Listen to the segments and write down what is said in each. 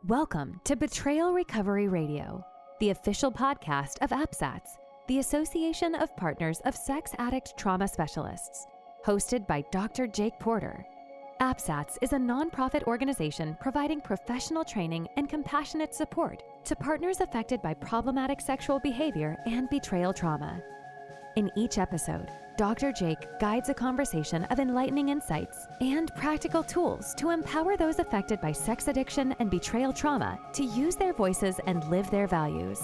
Welcome to Betrayal Recovery Radio, the official podcast of APSATS, the Association of Partners of Sex Addict Trauma Specialists, hosted by Dr. Jake Porter. APSATS is a nonprofit organization providing professional training and compassionate support to partners affected by problematic sexual behavior and betrayal trauma. In each episode, Dr. Jake guides a conversation of enlightening insights and practical tools to empower those affected by sex addiction and betrayal trauma to use their voices and live their values.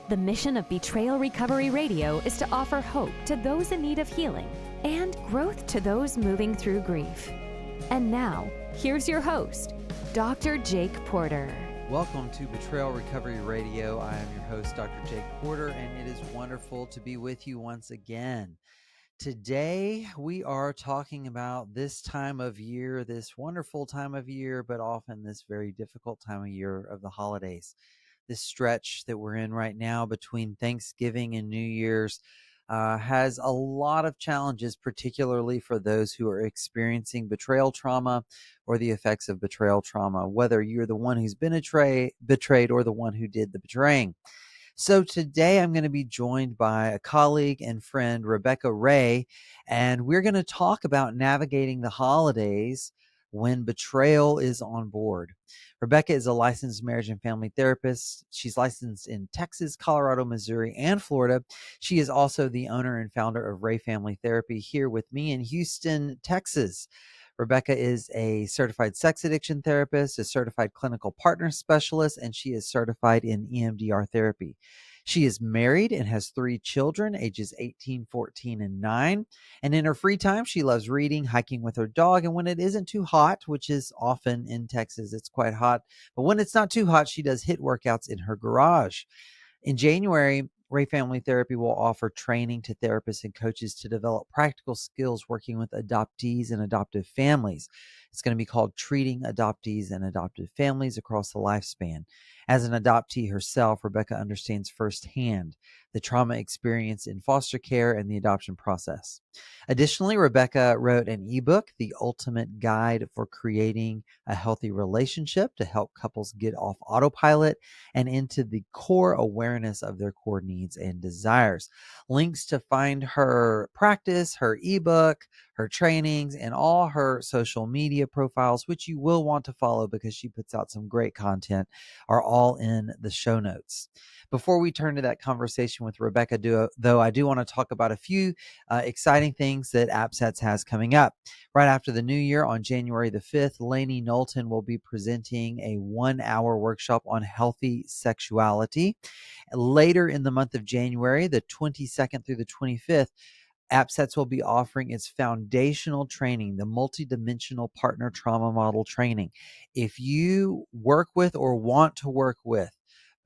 The mission of Betrayal Recovery Radio is to offer hope to those in need of healing and growth to those moving through grief. And now, here's your host, Dr. Jake Porter. Welcome to Betrayal Recovery Radio. I am your host, Dr. Jake Porter, and it is wonderful to be with you once again. Today, we are talking about this time of year, this wonderful time of year, but often this very difficult time of year of the holidays. This stretch that we're in right now between Thanksgiving and New Year's has a lot of challenges, particularly for those who are experiencing betrayal trauma or the effects of betrayal trauma, whether you're the one who's been betrayed or the one who did the betraying. So today I'm going to be joined by a colleague and friend, Rebecca Ray, and we're going to talk about navigating the holidays when betrayal is on board. Rebecca is a licensed marriage and family therapist. She's licensed in Texas, Colorado, Missouri, and Florida. She is also the owner and founder of Ray Family Therapy here with me in Houston, Texas. Rebecca is a certified sex addiction therapist, a certified clinical partner specialist, and she is certified in EMDR therapy. She is married and has 3 children, ages 18, 14, and 9. And in her free time, she loves reading, hiking with her dog. And when it isn't too hot, which is often in Texas, it's quite hot. But when it's not too hot, she does HIIT workouts in her garage. In January, Ray Family Therapy will offer training to therapists and coaches to develop practical skills working with adoptees and adoptive families. It's going to be called Treating Adoptees and Adoptive Families Across the Lifespan. As an adoptee herself, Rebecca understands firsthand the trauma experience in foster care and the adoption process. Additionally, Rebecca wrote an ebook, The Ultimate Guide for Creating a Healthy Relationship, to help couples get off autopilot and into the core awareness of their core needs and desires. Links to find her practice, her ebook, her trainings, and all her social media profiles, which you will want to follow because she puts out some great content, are all in the show notes. Before we turn to that conversation with Rebecca, though, I do want to talk about a few exciting things that APSATS has coming up. Right after the new year, on January the 5th, Lainey Knowlton will be presenting a 1-hour workshop on healthy sexuality. Later in the month of January, the 22nd through the 25th, APSATS will be offering its foundational training, the multidimensional partner trauma model training. If you work with or want to work with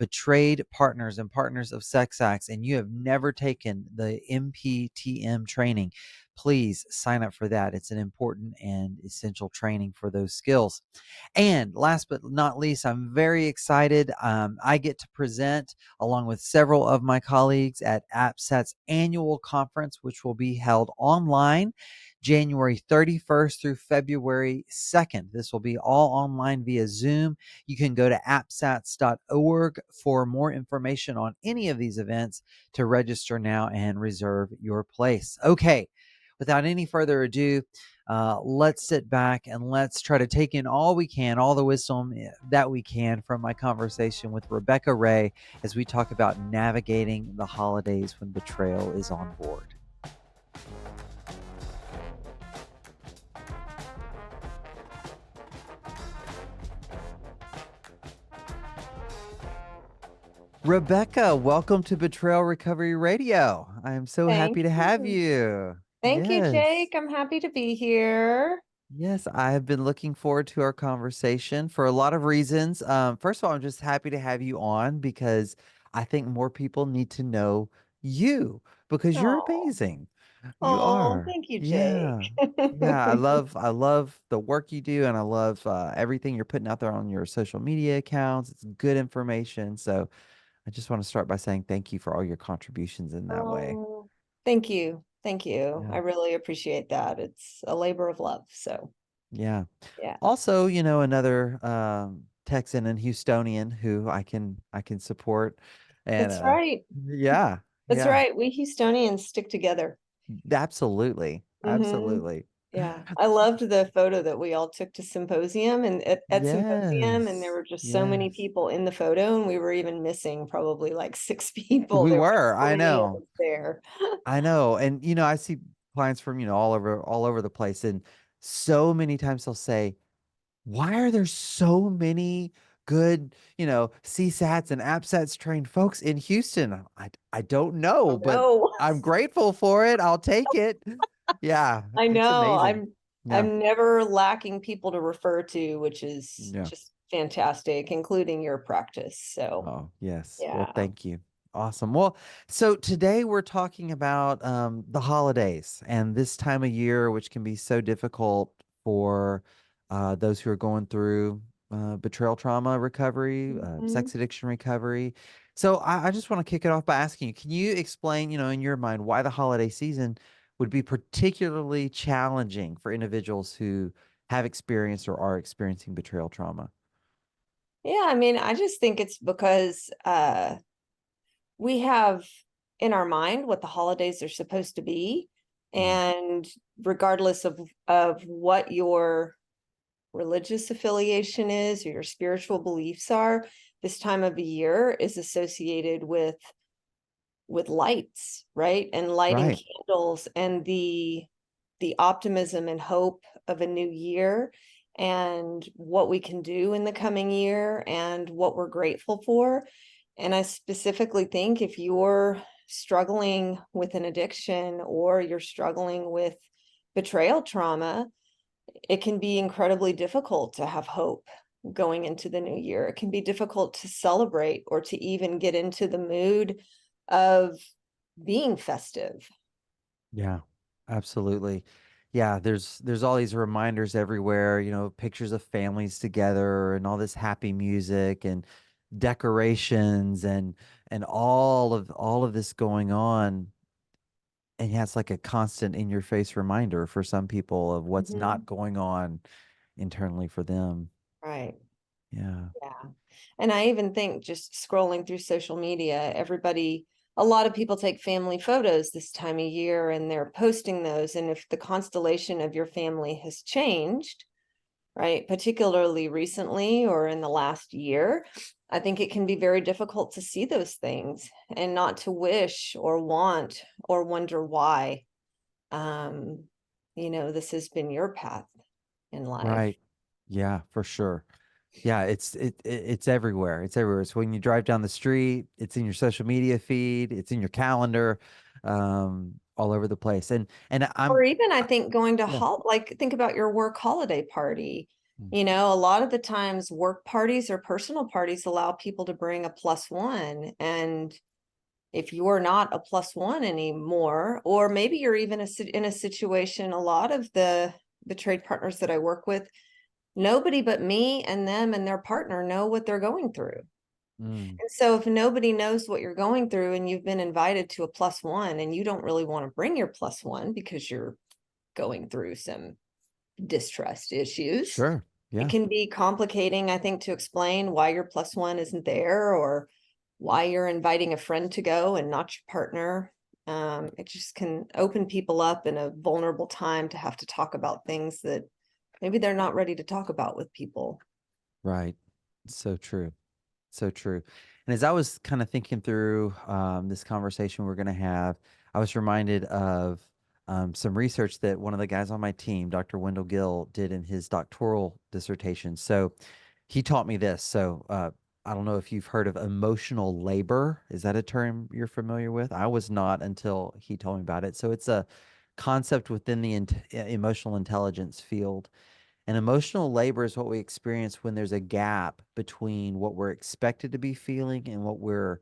betrayed partners and partners of sex acts, and you have never taken the MPTM training, please sign up for that. It's an important and essential training for those skills. And last but not least, I'm very excited. I get to present along with several of my colleagues at APSAT's annual conference, which will be held online January 31st through February 2nd. This will be all online via Zoom. You can go to apsats.org for more information on any of these events to register now and reserve your place. Okay, without any further ado, let's sit back and let's try to take in all we can, all the wisdom that we can from my conversation with Rebecca Ray as we talk about navigating the holidays when betrayal is on board. Rebecca, welcome to Betrayal Recovery Radio. I am so happy to have you. Thank you, Yes. Jake. I'm happy to be here. Yes, I have been looking forward to our conversation for a lot of reasons. First of all, I'm just happy to have you on because I think more people need to know you because you're Oh, amazing. You are. thank you, Jake. Yeah. Yeah, I love the work you do, and I love everything you're putting out there on your social media accounts. It's good information. So I just want to start by saying thank you for all your contributions in that way. Oh, thank you. Thank you. Yeah. I really appreciate that. It's a labor of love. So, Yeah. yeah. Also, another Texan and Houstonian who I can support. And That's right. yeah, That's yeah, right. We Houstonians stick together. absolutely. Hmm. Absolutely. Yeah. I loved the photo that we all took to symposium and at symposium, and there Yes. were just so many Yes. people in the photo, and we were even missing probably like six people. We There were were, so I many of know. us there. I know. And I see clients from, all over the place. And so many times they'll say, why are there so many good, CSATs and APSATs trained folks in Houston? I don't know, Oh but no. I'm grateful for it. I'll take it. Yeah, I it's know. amazing. I'm Yeah. I'm never lacking people to refer to, which is Yeah. just fantastic, including your practice. So Oh, yes. Well, yeah. thank you. Awesome. Well, so today we're talking about the holidays and this time of year, which can be so difficult for those who are going through betrayal trauma recovery, Mhm. sex addiction recovery. So I just want to kick it off by asking you, can you explain, in your mind, why the holiday season would be particularly challenging for individuals who have experienced or are experiencing betrayal trauma? Yeah, I mean, I just think it's because we have in our mind what the holidays are supposed to be, Mm. and regardless of what your religious affiliation is or your spiritual beliefs are, this time of the year is associated with lights, right? And lighting Right. candles and the optimism and hope of a new year and what we can do in the coming year and what we're grateful for. And I specifically think if you're struggling with an addiction or you're struggling with betrayal trauma, it can be incredibly difficult to have hope going into the new year. It can be difficult to celebrate or to even get into the mood of being festive. Yeah, absolutely. Yeah, there's all these reminders everywhere, pictures of families together and all this happy music and decorations and all of this going on. And yeah, it's like a constant in your face reminder for some people of what's Mhm. not going on internally for them. Right. Yeah. Yeah. And I even think just scrolling through social media, a lot of people take family photos this time of year and they're posting those. And if the constellation of your family has changed, right, particularly recently or in the last year, I think it can be very difficult to see those things and not to wish or want or wonder why, um, this has been your path in life. Right. Yeah, for sure. Yeah, it's everywhere. It's everywhere. It's when you drive down the street, it's in your social media feed, it's in your calendar, all over the place. And Or I'm even I think going to yeah. like think about your work holiday party. Mm. A lot of the times work parties or personal parties allow people to bring a plus one. And if you're not a plus one anymore, or maybe you're even in a situation, a lot of the trade partners that I work with, nobody but me and them and their partner know what they're going through. Mm, And so if nobody knows what you're going through and you've been invited to a plus one and you don't really want to bring your plus one because you're going through some distrust issues, sure. it Yeah. can be complicating, I think, to explain why your plus one isn't there or why you're inviting a friend to go and not your partner. It just can open people up in a vulnerable time to have to talk about things that maybe they're not ready to talk about with people. Right. So true. So true. And as I was kind of thinking through this conversation we're going to have, I was reminded of some research that one of the guys on my team, Dr. Wendell Gill, did in his doctoral dissertation. So he taught me this. So I don't know if you've heard of emotional labor. Is that a term you're familiar with? I was not until he told me about it. So it's a concept within the emotional intelligence field, and emotional labor is what we experience when there's a gap between what we're expected to be feeling and what we're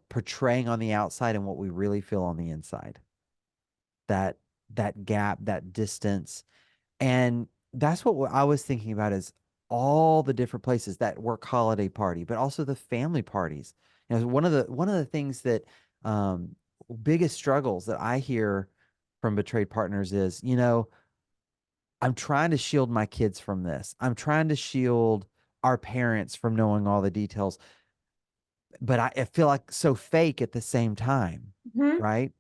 portraying on the outside and what we really feel on the inside. That that gap, that distance, and that's what I was thinking about is all the different places, that work holiday party, but also the family parties. One of the things that um, biggest struggles that I hear from betrayed partners is, I'm trying to shield my kids from this. I'm trying to shield our parents from knowing all the details, but I feel like so fake at the same time, Mhm. right?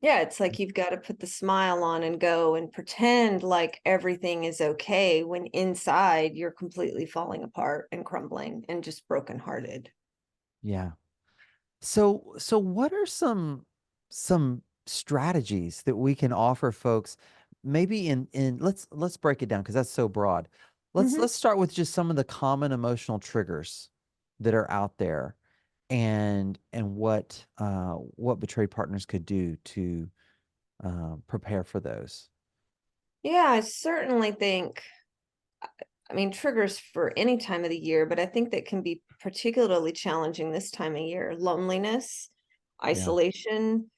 Yeah, it's like you've got to put the smile on and go and pretend like everything is okay when inside you're completely falling apart and crumbling and just brokenhearted. Yeah. So what are some strategies that we can offer folks, maybe in let's break it down because that's so broad. Mhm. Let's start with just some of the common emotional triggers that are out there, and what betrayed partners could do to prepare for those. Yeah, I certainly think, I mean, triggers for any time of the year, but I think that can be particularly challenging this time of year. Loneliness, Yeah. isolation,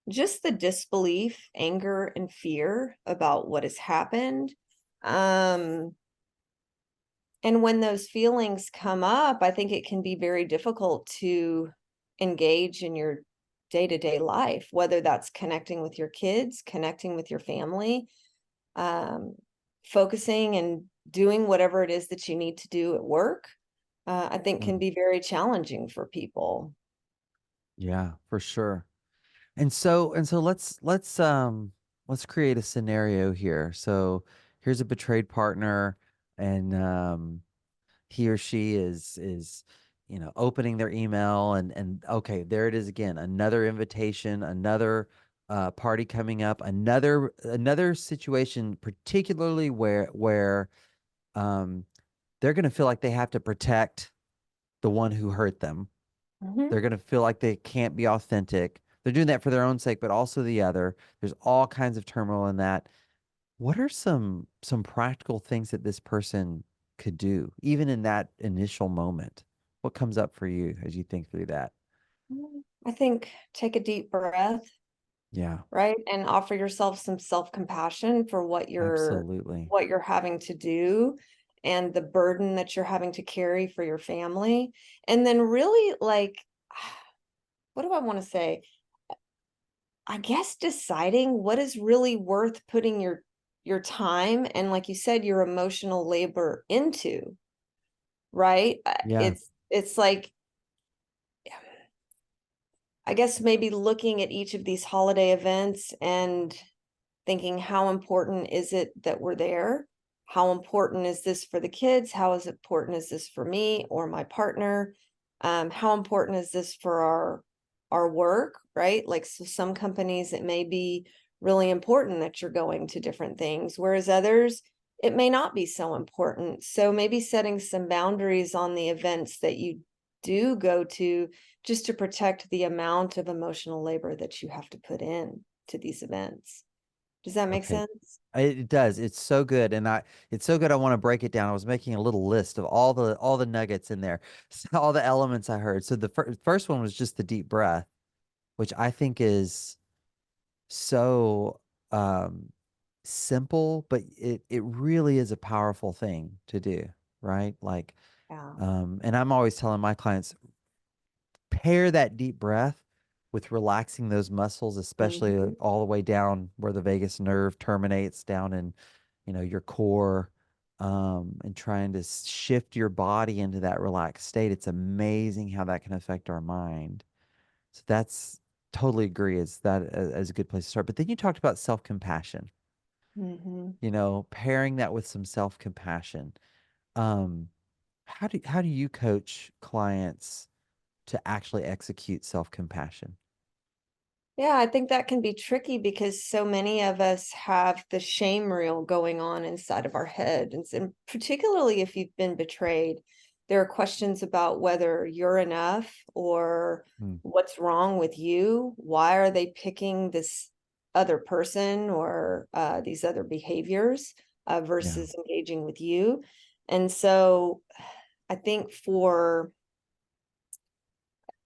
just the disbelief, anger, and fear about what has happened. Um, and when those feelings come up, I think it can be very difficult to engage in your day-to-day life, whether that's connecting with your kids, connecting with your family, um, focusing and doing whatever it is that you need to do at work, I think can Mm. be very challenging for people. Yeah, for sure. And so let's create a scenario here. So here's a betrayed partner, and he or she is opening their email, and okay, there it is again, another invitation, another party coming up, another situation, particularly where um they're going to feel like they have to protect the one who hurt them. Mhm. They're going to feel like they can't be authentic. They're doing that for their own sake, but also the other. There's all kinds of turmoil in that. What are some practical things that this person could do, even in that initial moment? What comes up for you as you think through that? I think take a deep breath, Yeah, right? And offer yourself some self-compassion for absolutely. what you're having to do and the burden that you're having to carry for your family. And then really like what do I want to say? I guess deciding what is really worth putting your time and like you said your emotional labor into, right? Yeah. It's like I guess maybe looking at each of these holiday events and thinking how important is it that we're there? How important is this for the kids? How is important is this for me or my partner? How important is this for our work, right? Like so some companies it may be really important that you're going to different things, whereas others it may not be so important. So maybe setting some boundaries on the events that you do go to just to protect the amount of emotional labor that you have to put in to these events. Does that make Okay. sense? It does. It's so good, and it's so good. I want to break it down. I was making a little list of all the nuggets in there, all the elements I heard. So the first one was just the deep breath, which I think is so um simple, but it really is a powerful thing to do, right? Like Yeah. and I'm always telling my clients, pair that deep breath with relaxing those muscles, especially Mhm. all the way down where the vagus nerve terminates down in your core, and trying to shift your body into that relaxed state. It's amazing how that can affect our mind. So that's totally agree. Is that as a good place to start? But then you talked about self-compassion, Mhm. pairing that with some self-compassion. Um, how do you coach clients to actually execute self-compassion? Yeah, I think that can be tricky because so many of us have the shame reel going on inside of our head. And particularly if you've been betrayed, there are questions about whether you're enough or Mm, what's wrong with you. Why are they picking this other person or these other behaviors yeah. versus engaging with you? And so I think for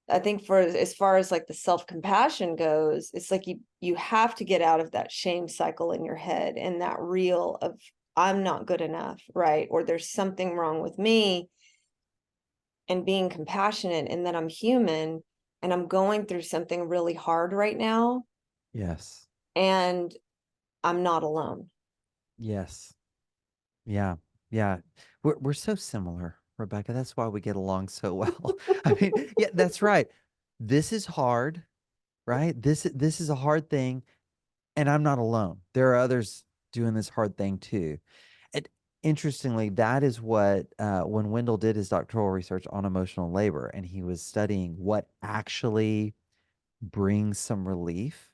I think for as far as like the self-compassion goes, it's like you have to get out of that shame cycle in your head and that reel of I'm not good enough, right? Or there's something wrong with me and being compassionate and that I'm human and I'm going through something really hard right now Yes. and I'm not alone. Yes. Yeah. Yeah. We're so similar. Rebecca. That's why we get along so well. I mean, yeah, that's right. This is hard, right? This is a hard thing, and I'm not alone. There are others doing this hard thing too. And interestingly, that is what when Wendell did his doctoral research on emotional labor, and he was studying what actually brings some relief,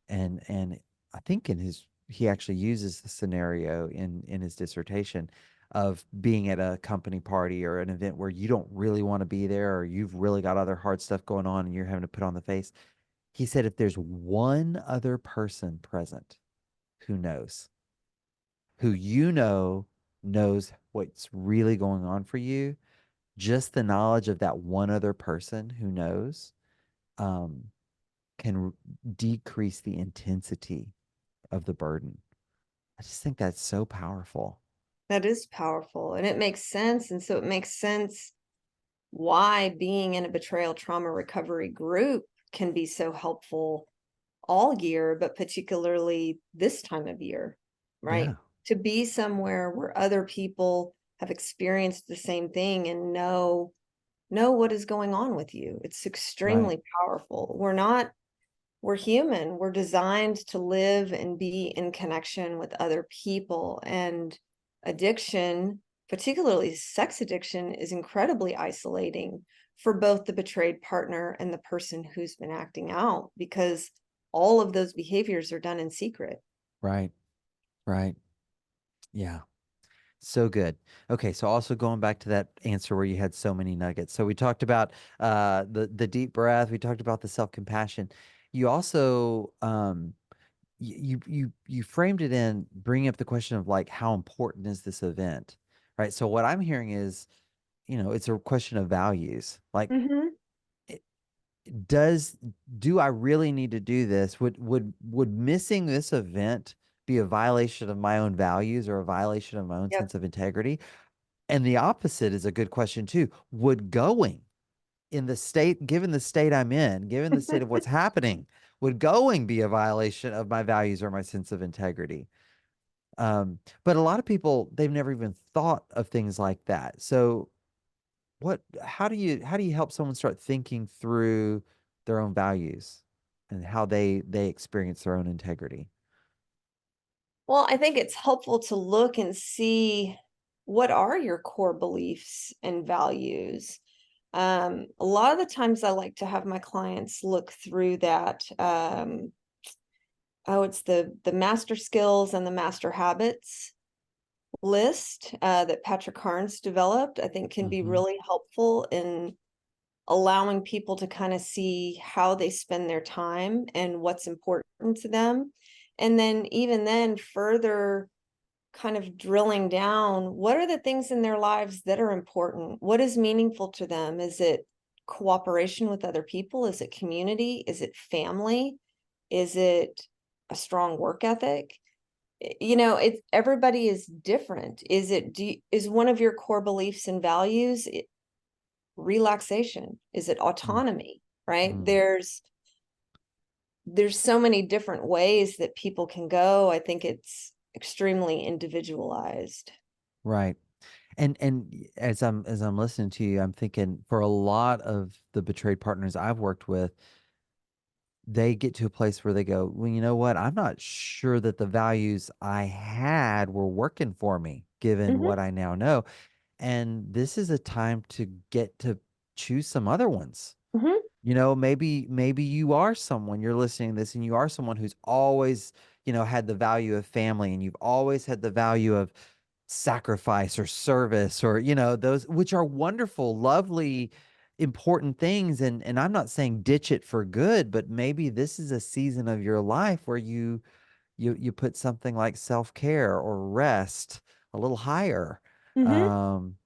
and I think in his he actually uses the scenario in his dissertation of being at a company party or an event where you don't really want to be there, or you've really got other hard stuff going on and you're having to put on the face. He said if there's one other person present who knows, who knows what's really going on for you, just the knowledge of that one other person who knows um, can decrease the intensity of the burden. I just think that's so powerful. That is powerful, and it makes sense. And so it makes sense why being in a betrayal trauma recovery group can be so helpful all year, but particularly this time of year, right? Yeah, To be somewhere where other people have experienced the same thing and know what is going on with you. It's right, extremely powerful. We're human. We're designed to live and be in connection with other people. And addiction, particularly sex addiction, is incredibly isolating for both the betrayed partner and the person who's been acting out, because all of those behaviors are done in secret. right, right. Yeah. So good. Okay, so also going back to that answer where you had so many nuggets. So we talked about the deep breath. We talked about the self compassion. You also you framed it in bringing up the question of like how important is this event, right? So what I'm hearing is, it's a question of values. Like, Mm-hmm. it- does do I really need to do this? Would missing this event be a violation of my own values or a violation of my own Yep. sense of integrity? And the opposite is a good question too. Would going in the state, given the state I'm in, given the state of what's happening, would going be a violation of my values or my sense of integrity? But a lot of people, they've never even thought of things like that. So how do you help someone start thinking through their own values and how they experience their own integrity? Well, I think it's helpful to look and see what are your core beliefs and values. A lot of the times I like to have my clients look through that. It's the master skills and the master habits list that Patrick Carnes developed. I think can be Mm-hmm. really helpful in allowing people to kind of see how they spend their time and what's important to them. And then even then further kind of drilling down, what are the things in their lives that are important? What is meaningful to them? Is it cooperation with other people? Is it community? Is it family? Is it a strong work ethic? It's everybody is different. Is one of your core beliefs and values relaxation? Is it autonomy? Right? Mm-hmm. There's so many different ways that people can go. I think it's extremely individualized. Right. And as I'm listening to you, I'm thinking for a lot of the betrayed partners I've worked with, they get to a place where they go, well, you know what? I'm not sure that the values I had were working for me, given Mhm, what I now know. And this is a time to get to choose some other ones. mhm, Maybe you are someone, you're listening to this, and you are someone who's always, had the value of family, and you've always had the value of sacrifice or service, or those, which are wonderful, lovely, important things. And I'm not saying ditch it for good, but maybe this is a season of your life where you put something like self-care or rest a little higher, mhm. um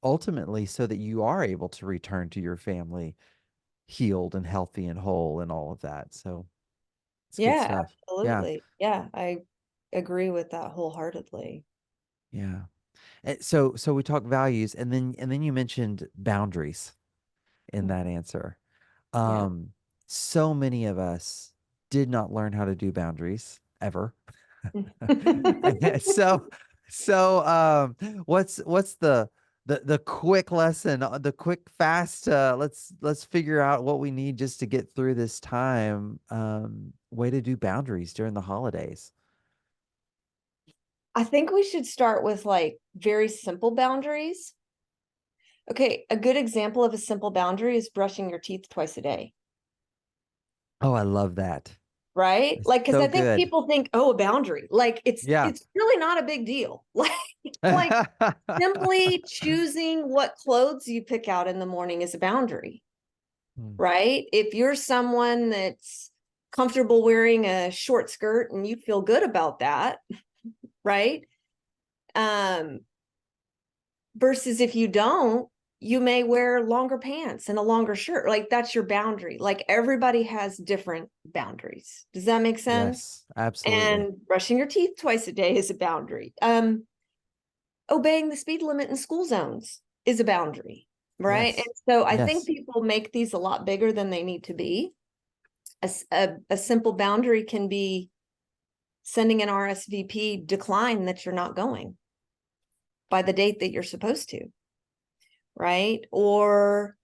ultimately, so that you are able to return to your family healed and healthy and whole and all of that. So it's good Yeah, stuff. Yeah. absolutely. Yeah, I agree with that wholeheartedly. Yeah. So we talk values, and then you mentioned boundaries in Mm, that answer. yeah. Um, so many of us did not learn how to do boundaries ever. so so what's the the quick lesson, the quick fast. Let's figure out what we need just to get through this time. Way to do boundaries during the holidays. I think we should start with like very simple boundaries. Okay, a good example of a simple boundary is brushing your teeth twice a day. Oh, I love that. Right? That's Like, because so I think good. people think, oh, a boundary. Like Yeah. it's really not a big deal. Like simply choosing what clothes you pick out in the morning is a boundary, Hmm. right? If you're someone that's comfortable wearing a short skirt and you feel good about that, right? Versus if you don't, you may wear longer pants and a longer shirt. Like that's your boundary. Like everybody has different boundaries. Does that make sense? Yes, absolutely. And brushing your teeth twice a day is a boundary. Obeying the speed limit in school zones is a boundary, right? And Yes. so I think Yes. people make these a lot bigger than they need to be. A simple boundary can be sending an RSVP decline that you're not going by the date that you're supposed to, right? Or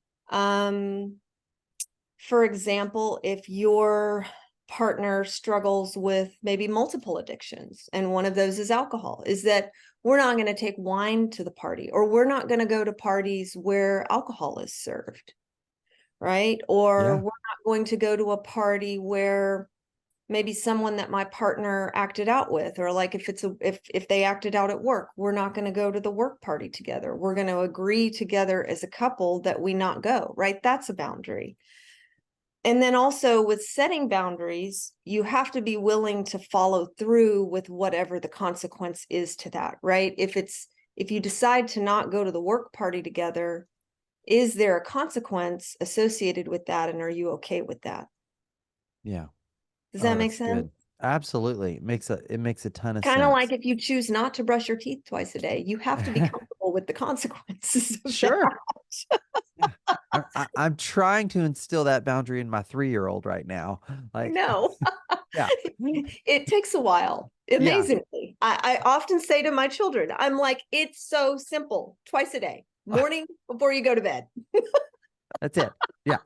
for example, if your partner struggles with maybe multiple addictions, and one of those is alcohol, is that we're not going to take wine to the party, or we're not going to go to parties where alcohol is served, right? Or Yeah. we're not going to go to a party where maybe someone that my partner acted out with, or like if they acted out at work, we're not going to go to the work party together. We're going to agree together as a couple that we not go, right? That's a boundary. And then also with setting boundaries, you have to be willing to follow through with whatever the consequence is to that, right? If you decide to not go to the work party together, is there a consequence associated with that? And are you okay with that? Yeah. Does Oh, that make that's sense? good. Absolutely. It makes a ton of Kind of like sense. if you choose not to brush your teeth twice a day, you have to be comfortable with the consequences of that. Sure. Yeah. I'm trying to instill that boundary in my 3-year-old right now. I Like, know. yeah. It takes a while. Yeah. Amazingly. I often say to my children, I'm like, it's so simple. Twice a day, morning before you go to bed. That's it. Yeah.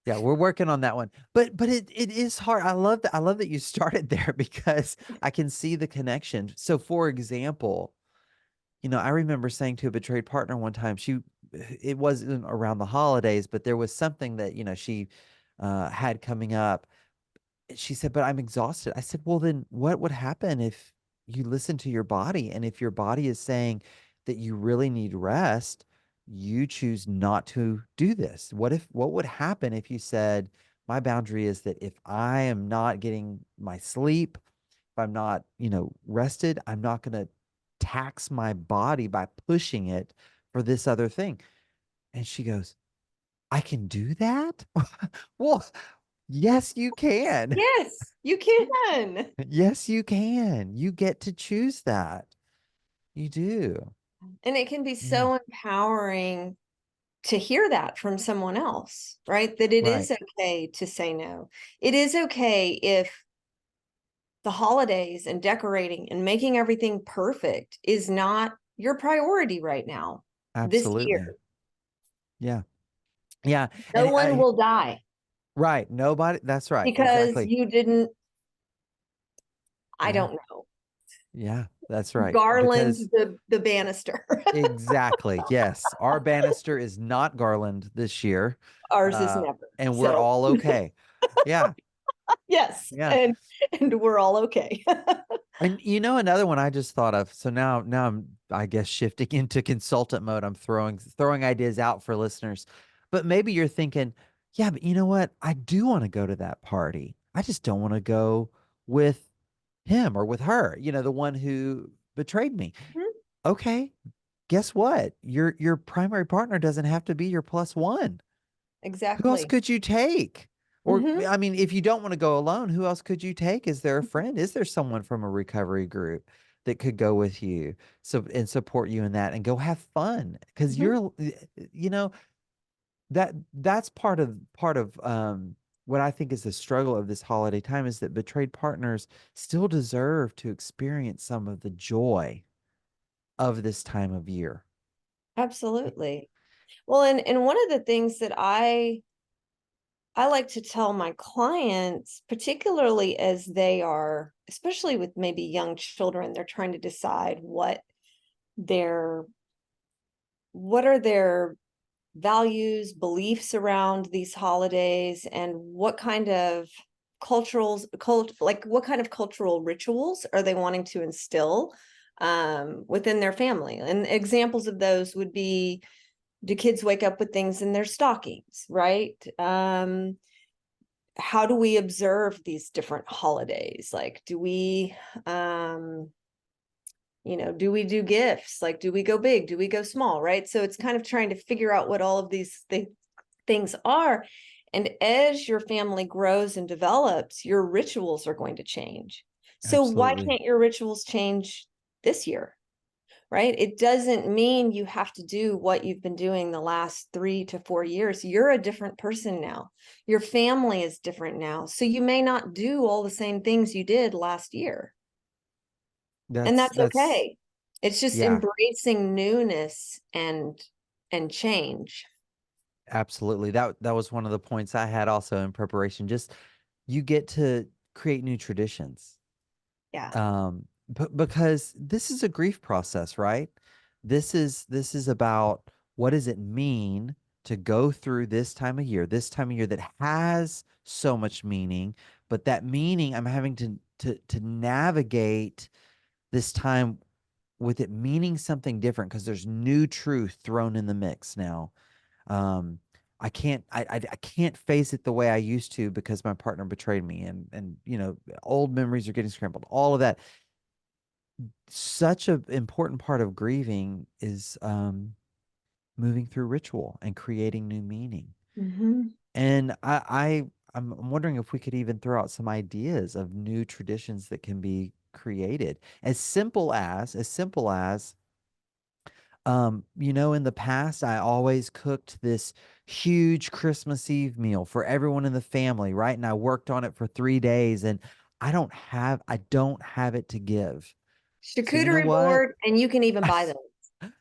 Yeah, we're working on that one. But it is hard. I love that you started there because I can see the connection. So for example, I remember saying to a betrayed partner one time, it wasn't around the holidays, but there was something that, she had coming up. She said, "But I'm exhausted." I said, "Well, then what would happen if you listen to your body? And if your body is saying that you really need rest, you choose not to do this. What would happen if you said, my boundary is that if I am not getting my sleep, if I'm not, rested, I'm not going to tax my body by pushing it for this other thing." And she goes, "I can do that?" Well, yes, you can. Yes, you can. Yes, you can. You get to choose that. You do. And it can be Yeah. so empowering to hear that from someone else, right? That it Right. is okay to say no. It is okay if the holidays and decorating and making everything perfect is not your priority right now, this year. Absolutely. Yeah. Yeah. No And one will die right. Nobody, that's right. because Exactly. you didn't, I Yeah. don't know, Yeah. That's right. garland Because the banister. exactly. Yes. Our banister is not garland this year. Ours is never. And we're So all okay. Yeah. yes, Yeah. and we're all okay. And another one I just thought of. So now I'm, I guess, shifting into consultant mode. I'm throwing ideas out for listeners. But maybe you're thinking, yeah, but you know what? I do want to go to that party. I just don't want to go with him or with her, the one who betrayed me. Mhm. Okay. Guess what? Your primary partner doesn't have to be your plus one. Who else Exactly. could you take? Or, Hmm. I mean, if you don't want to go alone, who else could you take? Is there a friend? Is there someone from a recovery group that could go with you and support you in that and go have fun? Because Hmm. you know, that's part of what I think is the struggle of this holiday time is that betrayed partners still deserve to experience some of the joy of this time of year. Absolutely. Well, and one of the things that I like to tell my clients, particularly as they are, especially with maybe young children, they're trying to decide their what are their values, beliefs around these holidays, and what kind of what kind of cultural rituals are they wanting to instill within their family. And examples of those would be, do kids wake up with things in their stockings, right? How do we observe these different holidays? Like, do we do we do gifts? Like, do we go big? Do we go small? Right. So it's kind of trying to figure out what all of these things are. And as your family grows and develops, your rituals are going to change. So why Absolutely. can't your rituals change this year? Right. It doesn't mean you have to do what you've been doing the last 3 to 4 years. You're a different person now. Your family is different now. So you may not do all the same things you did last year. And that's That's okay. It's just yeah, embracing newness and change. absolutely. That was one of the points I had also in preparation. Just you get to create new traditions. Yeah. But because this is a grief process, right? This is about what does it mean to go through this time of year that has so much meaning, but that meaning I'm having to navigate this time with it meaning something different because there's new truth thrown in the mix now. Um, I can't face it the way I used to because my partner betrayed me, and old memories are getting scrambled. All of that. Such an important part of grieving is moving through ritual and creating new meaning. Mm-hmm. And I'm wondering if we could even throw out some ideas of new traditions that can be created. As simple as in the past, I always cooked this huge Christmas Eve meal for everyone in the family, right? And I worked on it for 3 days, and I don't have it to give. So you know Charcuterie what? board, and you can even buy them.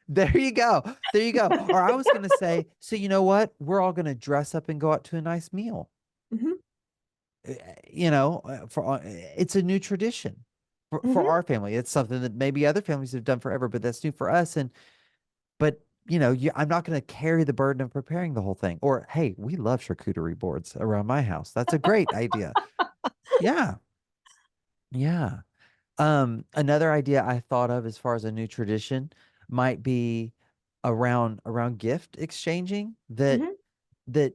There you go. There you go. Or I was gonna say, so you know what? We're all gonna dress up and go out to a nice meal. Mm-hmm. It's a new tradition for Mm-hmm. our family. It's something that maybe other families have done forever, but that's new for us. And but I'm not going to carry the burden of preparing the whole thing. Or hey, we love charcuterie boards around my house. That's a great idea. Yeah, yeah. Another idea I thought of as far as a new tradition might be around gift exchanging Mm-hmm. that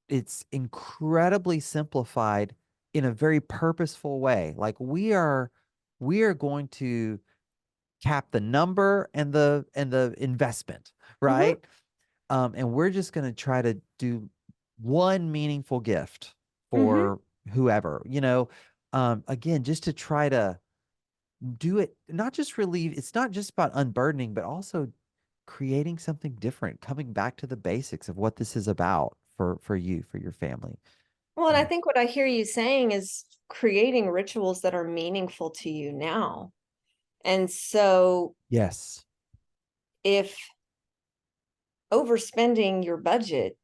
it's incredibly simplified in a very purposeful way. Like we are going to cap the number and the investment, Mm-hmm. right? And we're just going to try to do one meaningful gift Mm-hmm. for whoever, again, just to try to do it, not just relieve, it's not just about unburdening, but also creating something different, coming back to the basics of what this is about for you, for your family. Well, and I Uh, think what I hear you saying is creating rituals that are meaningful to you now. And so yes, if overspending your budget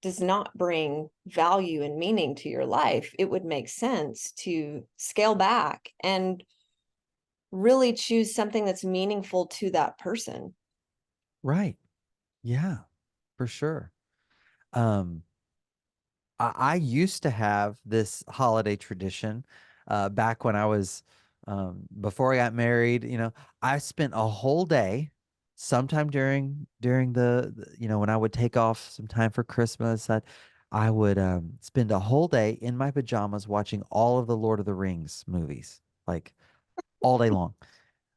does not bring value and meaning to your life, it would make sense to scale back and really choose something that's meaningful to that person. right. Yeah, for sure. Um, I used to have this holiday tradition back when I was before I got married. I spent a whole day, sometime during when I would take off some time for Christmas. I would spend a whole day in my pajamas watching all of the Lord of the Rings movies, like all day long.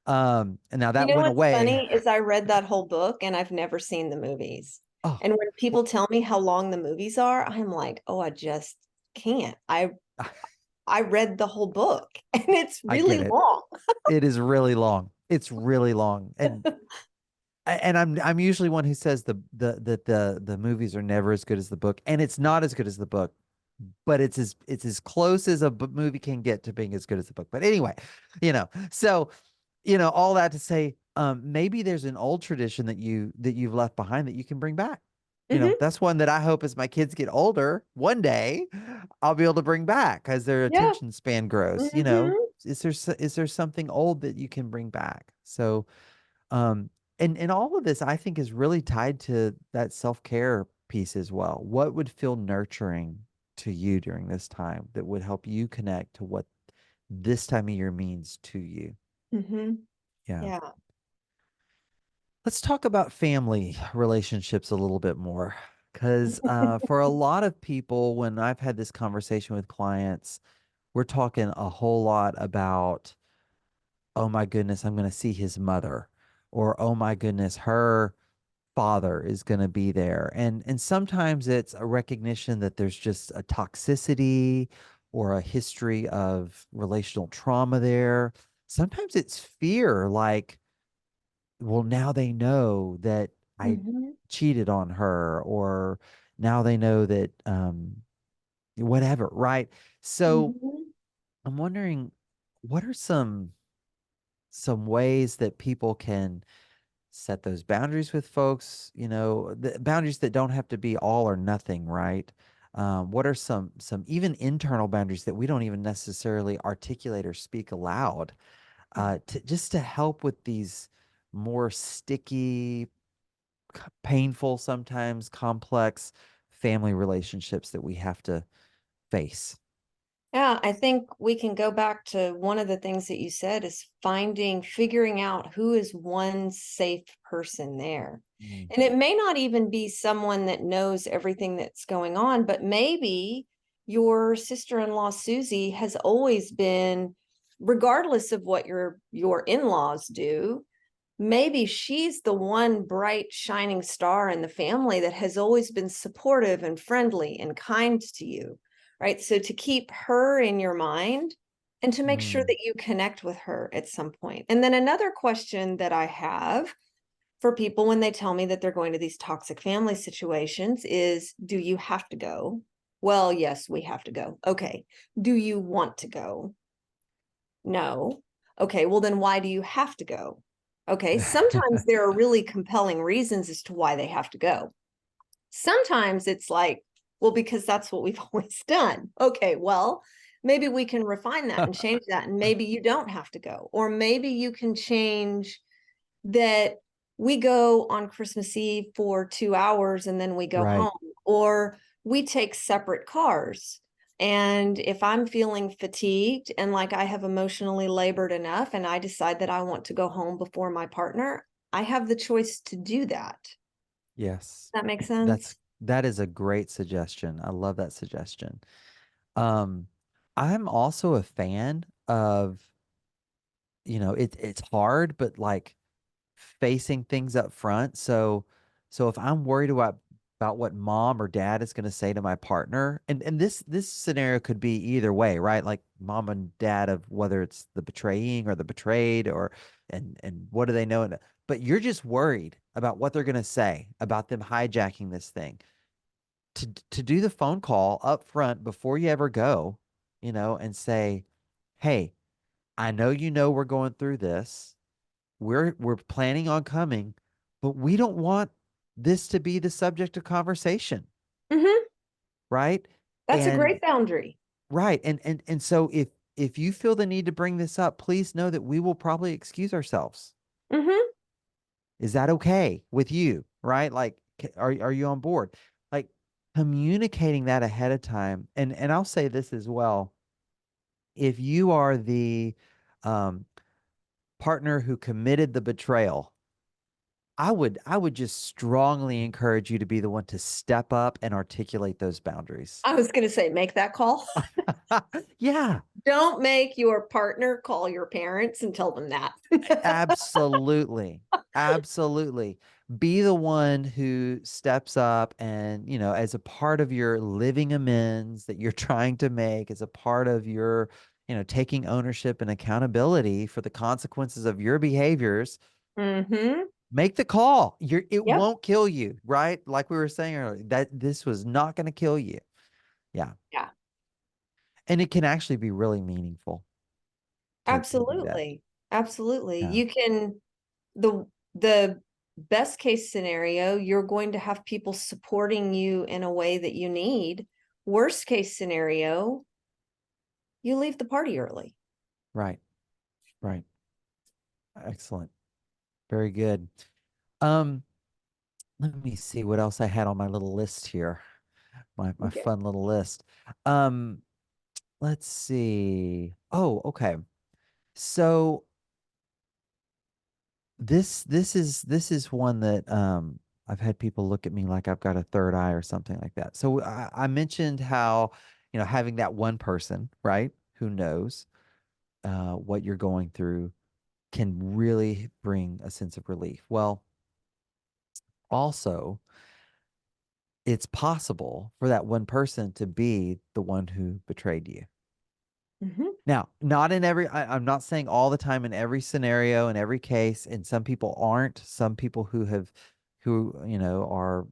And now You that know went what's away. funny is I read that whole book and I've never seen the movies. Oh, And when people well, tell me how long the movies are, I'm like, "Oh, I just can't." I read the whole book and it's I really get it. long. It is really long. It's really long, and I'm usually one who says the movies are never as good as the book, and it's not as good as the book, but it's as close as a movie can get to being as good as the book. But anyway, so all that to say, maybe there's an old tradition that you've left behind that you can bring back. Hmm. That's one that I hope as my kids get older, one day I'll be able to bring back as their Yeah. attention span grows. Hmm. Is there something old that you can bring back? So, um, and all of this I think is really tied to that self-care piece as well. What would feel nurturing to you during this time that would help you connect to what this time of year means to you? Hmm. Yeah. Yeah. Let's talk about family relationships a little bit more. Because for a lot of people, when I've had this conversation with clients, we're talking a whole lot about, oh my goodness, I'm going to see his mother, or oh my goodness, her father is going to be there. And sometimes it's a recognition that there's just a toxicity or a history of relational trauma there. Sometimes it's fear, like, well, now they know that I Hmm. cheated on her, or now they know that whatever, right? So Hmm. I'm wondering, what are some ways that people can set those boundaries with folks, the boundaries that don't have to be all or nothing, right? What are some even internal boundaries that we don't even necessarily articulate or speak aloud, to help with these more sticky, painful, sometimes complex family relationships that we have to face? Yeah, I think we can go back to one of the things that you said is figuring out who is one safe person there. Mm. And it may not even be someone that knows everything that's going on, but maybe your sister-in-law Susie has always been, regardless of what your in-laws do, maybe she's the one bright shining star in the family that has always been supportive and friendly and kind to you, right? So to keep her in your mind and to make sure Mm. that you connect with her at some point. And then another question that I have for people when they tell me that they're going to these toxic family situations is, do you have to go? Well, yes, we have to go. Okay. Do you want to go? No. Okay, well then why do you have to go? Okay, sometimes there are really compelling reasons as to why they have to go. Sometimes it's like, well, because that's what we've always done. Okay, well, maybe we can refine that and change that, and maybe you don't have to go. Or maybe you can change that we go on Christmas Eve for 2 hours and then we go Right. home, or we take separate cars. And if I'm feeling fatigued and like I have emotionally labored enough and I decide that I want to go home before my partner, I have the choice to do that. Yes. That makes That's sense? that is a great suggestion. I love that suggestion. Um, I'm also a fan of, it's hard, but like facing things up front. So if I'm worried about what mom or dad is going to say to my partner, and this scenario could be either way, right? Like mom and dad, of whether it's the betraying or the betrayed, or and what do they know? But you're just worried about what they're going to say about them hijacking this thing. To do the phone call up front before you ever go, and say, "Hey, I know we're going through this. We're planning on coming, but we don't want this to be the subject of conversation," Hmm. right? That's a And great boundary. right, and so if you feel the need to bring this up, please know that we will probably excuse ourselves. Hmm. Is that okay with you? Right? Like, are you on board? Like, communicating that ahead of time. And I'll say this as well. If you are the um, partner who committed the betrayal, I would just strongly encourage you to be the one to step up and articulate those boundaries. I was going to say, make that call. Yeah, Don't make your partner call your parents and tell them that. absolutely. Absolutely. Be the one who steps up and, as a part of your living amends that you're trying to make, as a part of your, taking ownership and accountability for the consequences of your behaviors, Hmm. make the call. It Yep. won't kill you, right? Like we were saying earlier, that this was not going to kill you. Yeah. Yeah. And it can actually be really meaningful to do that. Absolutely. Absolutely. Yeah. the best case scenario, you're going to have people supporting you in a way that you need. Worst case scenario, you leave the party early. Right. Right. Excellent. Very good. Um, let me see what else I had on my little list here. My Okay. fun little list. Um, let's see. Oh, okay. So this is one that I've had people look at me like I've got a third eye or something like that. So I mentioned how, having that one person, right, who knows what you're going through can really bring a sense of relief. Well, also, it's possible for that one person to be the one who betrayed you. Mm-hmm. Now, not in every, I'm not saying all the time in every scenario, in every case, and some people aren't. Some people who are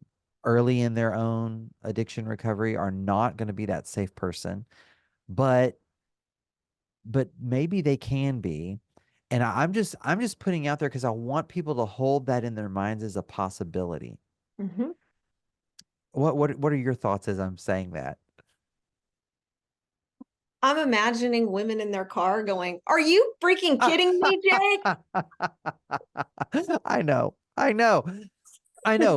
early in their own addiction recovery are not going to be that safe person, but maybe they can be. And I'm just putting out there because I want people to hold that in their minds as a possibility. Mm-hmm. What are your thoughts as I'm saying that? I'm imagining women in their car going, "Are you freaking kidding me, Jake? I know,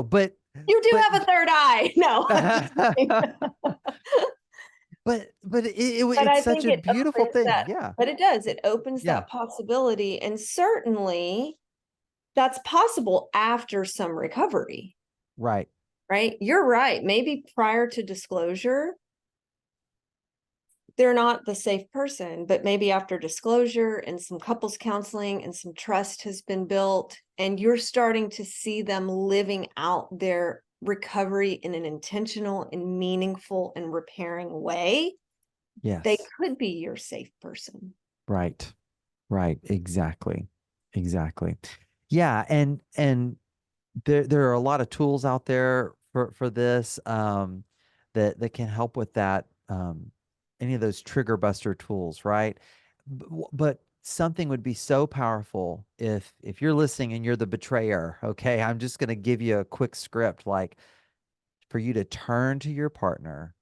but You do but have a third eye." No, I'm just kidding. but But it's I such think a it beautiful opens thing. that, Yeah, but it does, it opens yeah, that possibility. And certainly that's possible after some recovery, right. right? You're right. Maybe prior to disclosure, they're not the safe person, but maybe after disclosure and some couples counseling and some trust has been built, and you're starting to see them living out their recovery in an intentional and meaningful and repairing way, they Yes, could be your safe person. right, right. Exactly, exactly. Yeah, and there are a lot of tools out there for this that can help with that. Any of those trigger buster tools, right? But something would be so powerful if you're listening and you're the betrayer. Okay, I'm just going to give you a quick script, like for you to turn to your partner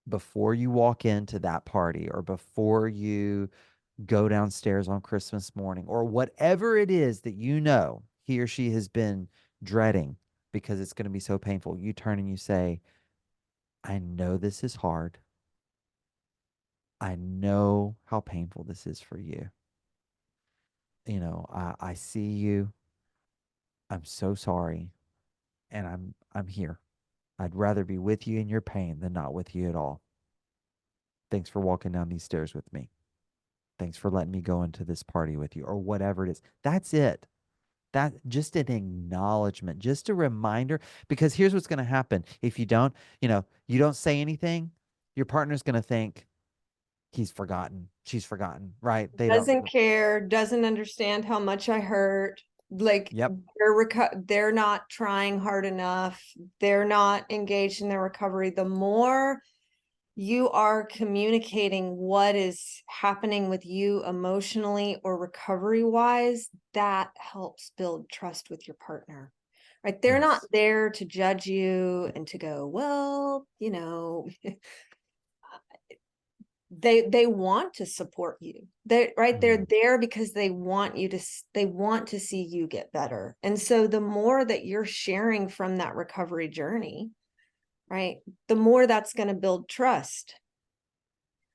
before you walk into that party or before you go downstairs on Christmas morning or whatever it is that he or she has been dreading because it's going to be so painful. You turn and you say, I know this is hard. I know how painful this is for you. I see you. I'm so sorry. And I'm here. I'd rather be with you in your pain than not with you at all. Thanks for walking down these stairs with me. Thanks for letting me go into this party with you or whatever it is. That's it. That just an acknowledgement, just a reminder, because here's what's going to happen. If you don't say anything, your partner's going to think he's forgotten. She's forgotten, right? They don't. Doesn't care, doesn't understand how much I hurt. Like Yep. they're not trying hard enough. They're not engaged in their recovery. The more you are communicating what is happening with you emotionally or recovery wise, that helps build trust with your partner, right? They're not Yes. there to judge you and to go, well, they want to support you. They're there because they want to see you get better. And so the more that you're sharing from that recovery journey, right, the more that's going to build trust.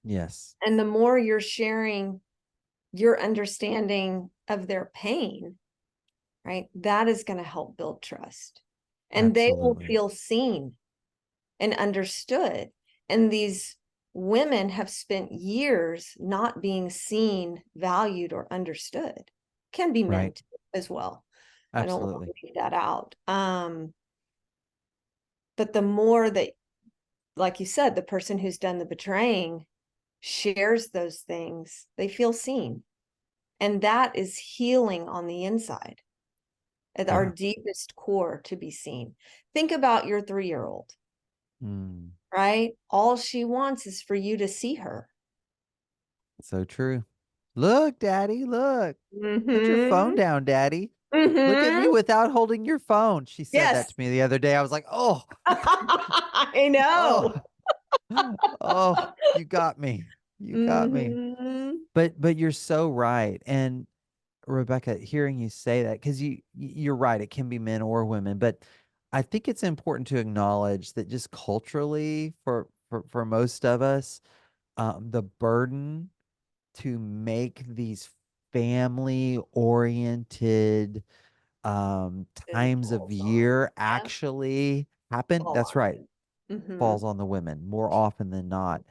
Yes. And the more you're sharing your understanding of their pain, right, that is going to help build trust. And they will Absolutely. feel seen and understood. And these women have spent years not being seen, valued, or understood. Can be men Right. too, as well. I don't want Absolutely. to leave that out. But the more that, like you said, the person who's done the betraying shares those things, they feel seen. And that is healing on the inside, at our Yeah. deepest core, to be seen. Think about your 3-year-old, Mm. right? All she wants is for you to see her. So true. Look, Daddy, look. Put your phone Mm-hmm. down, Daddy. Look at me Mm-hmm. without holding your phone. She said that Yes. to me the other day. I was like, oh, I oh, know. oh, you got me. You got me. Mm-hmm. But you're so right. And Rebecca, hearing you say that, because you're right, it can be men or women, but I think it's important to acknowledge that just culturally, for most of us, the burden to make these family oriented times of Falls on. year Yeah. actually happen. Fall That's on right, women. Mm-hmm. falls on the women more often than not.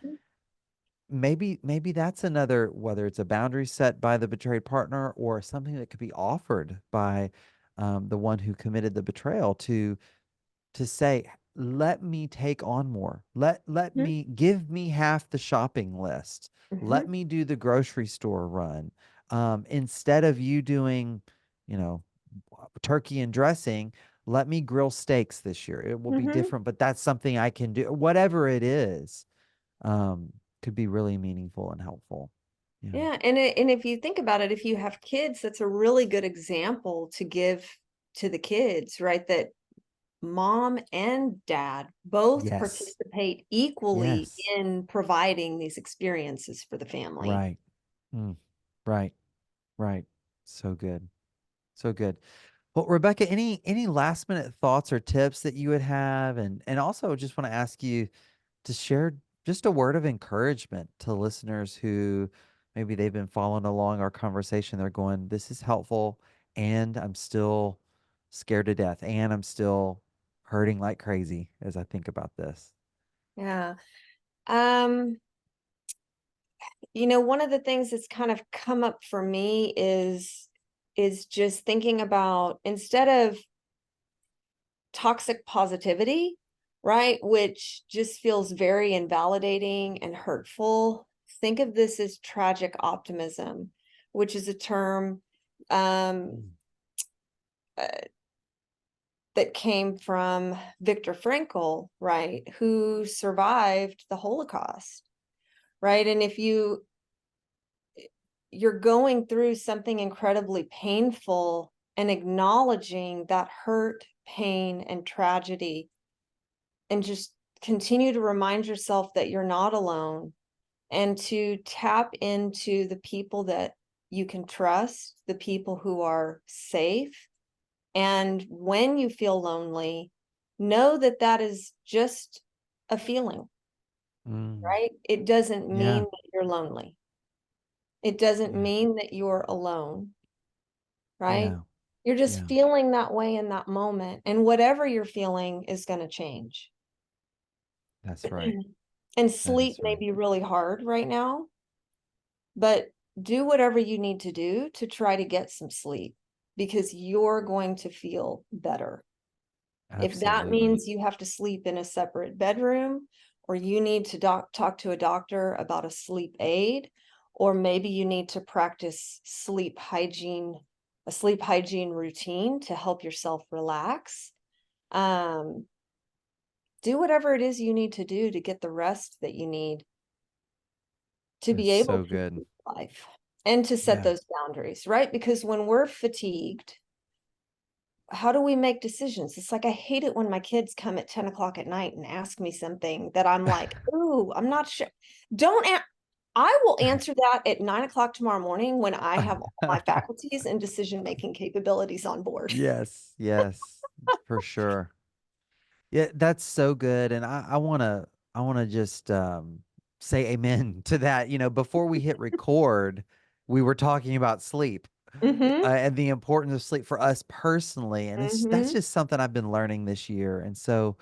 Maybe that's another, whether it's a boundary set by the betrayed partner or something that could be offered by the one who committed the betrayal to say, let me take on more, let Mm-hmm. me give me half the shopping list, Mm-hmm. let me do the grocery store run, instead of you doing, you know, turkey and dressing, let me grill steaks this year. It will be Mm-hmm. different, but that's something I can do. Whatever it is, um, could be really meaningful and helpful. Yeah. Yeah, and if you think about it, if you have kids, that's a really good example to give to the kids, right? That mom and dad both Yes. participate equally Yes. in providing these experiences for the family. Right. Mm. Right. Right. So good. So good. Well, Rebecca, any last minute thoughts or tips that you would have, and also just want to ask you to share just a word of encouragement to listeners who maybe they've been following along our conversation. They're going, this is helpful, and I'm still scared to death, and I'm still hurting like crazy as I think about this. Yeah. One of the things that's kind of come up for me is just thinking about, instead of toxic positivity, right, which just feels very invalidating and hurtful, think of this as tragic optimism, which is a term um, Mm. uh, that came from Viktor Frankl, right, who survived the Holocaust, right? And if you're going through something incredibly painful, and acknowledging that hurt, pain, and tragedy, and just continue to remind yourself that you're not alone, and to tap into the people that you can trust, the people who are safe. And when you feel lonely, know that that is just a feeling, Mm. right? It doesn't mean Yeah. that you're lonely. It doesn't Yeah. mean that you're alone, right? Yeah. You're just Yeah. feeling that way in that moment. And whatever you're feeling is going to change. That's right. And That sleep is may right. be really hard right now, but do whatever you need to do to try to get some sleep, because you're going to feel better. If that Absolutely. means you have to sleep in a separate bedroom, or you need to talk to a doctor about a sleep aid, or maybe you need to practice a sleep hygiene routine to help yourself relax. Um, do whatever it is you need to do to get the rest that you need to That's be able so to good. live life, and to set Yeah. those boundaries, right? Because when we're fatigued, how do we make decisions? It's like, I hate it when my kids come at 10 o'clock at night and ask me something that I'm like, ooh, I'm not sure. Don't I will answer that at 9 o'clock tomorrow morning, when I have all my faculties and decision-making capabilities on board. Yes, yes, for sure. Yeah, that's so good. And I wanna just say amen to that. Before we hit record, we were talking about sleep, Mm-hmm. and the importance of sleep for us personally. And that's Mm-hmm. just something I've been learning this year. And so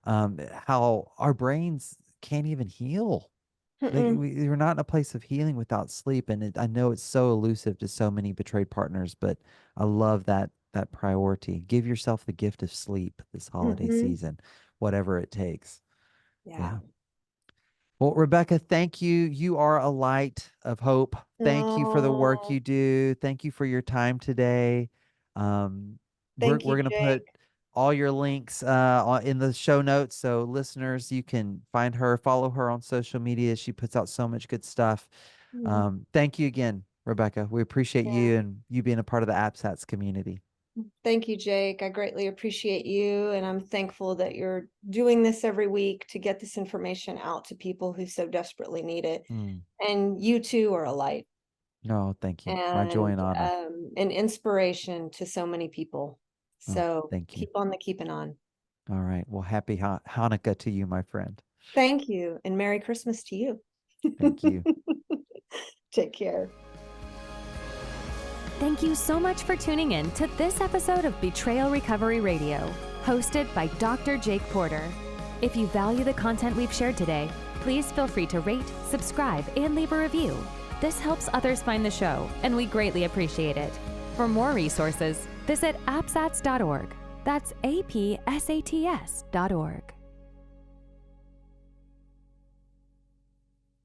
how our brains can't even heal. Like Mm-mm. we're not in a place of healing without sleep, and I know it's so elusive to so many betrayed partners, but I love that priority. Give yourself the gift of sleep this holiday Mm-hmm. season, whatever it takes. Yeah. Yeah. Well, Rebecca, thank you. You are a light of hope. Thank you for the work Oh, you do. Thank you for your time today. Um, we're thank we're you, gonna Jake. put all your links in the show notes, so listeners, you can find her, follow her on social media. She puts out so much good stuff. Mm, Thank you again, Rebecca. We appreciate yeah. you and you being a part of the APSATS community. Thank you, Jake. I greatly appreciate you. And I'm thankful that you're doing this every week to get this information out to people who so desperately need it. Mm. And you too are a light No, thank you. My joy and and honor. an inspiration to so many people. Oh, So thank you. keep on the keeping on. All right. Well, happy Hanukkah to you, my friend. Thank you. And Merry Christmas to you. Thank you. Take care. Thank you so much for tuning in to this episode of Betrayal Recovery Radio, hosted by Dr. Jake Porter. If you value the content we've shared today, please feel free to rate, subscribe, and leave a review. This helps others find the show, and we greatly appreciate it. For more resources, visit APSATS.org. That's APSATS.org.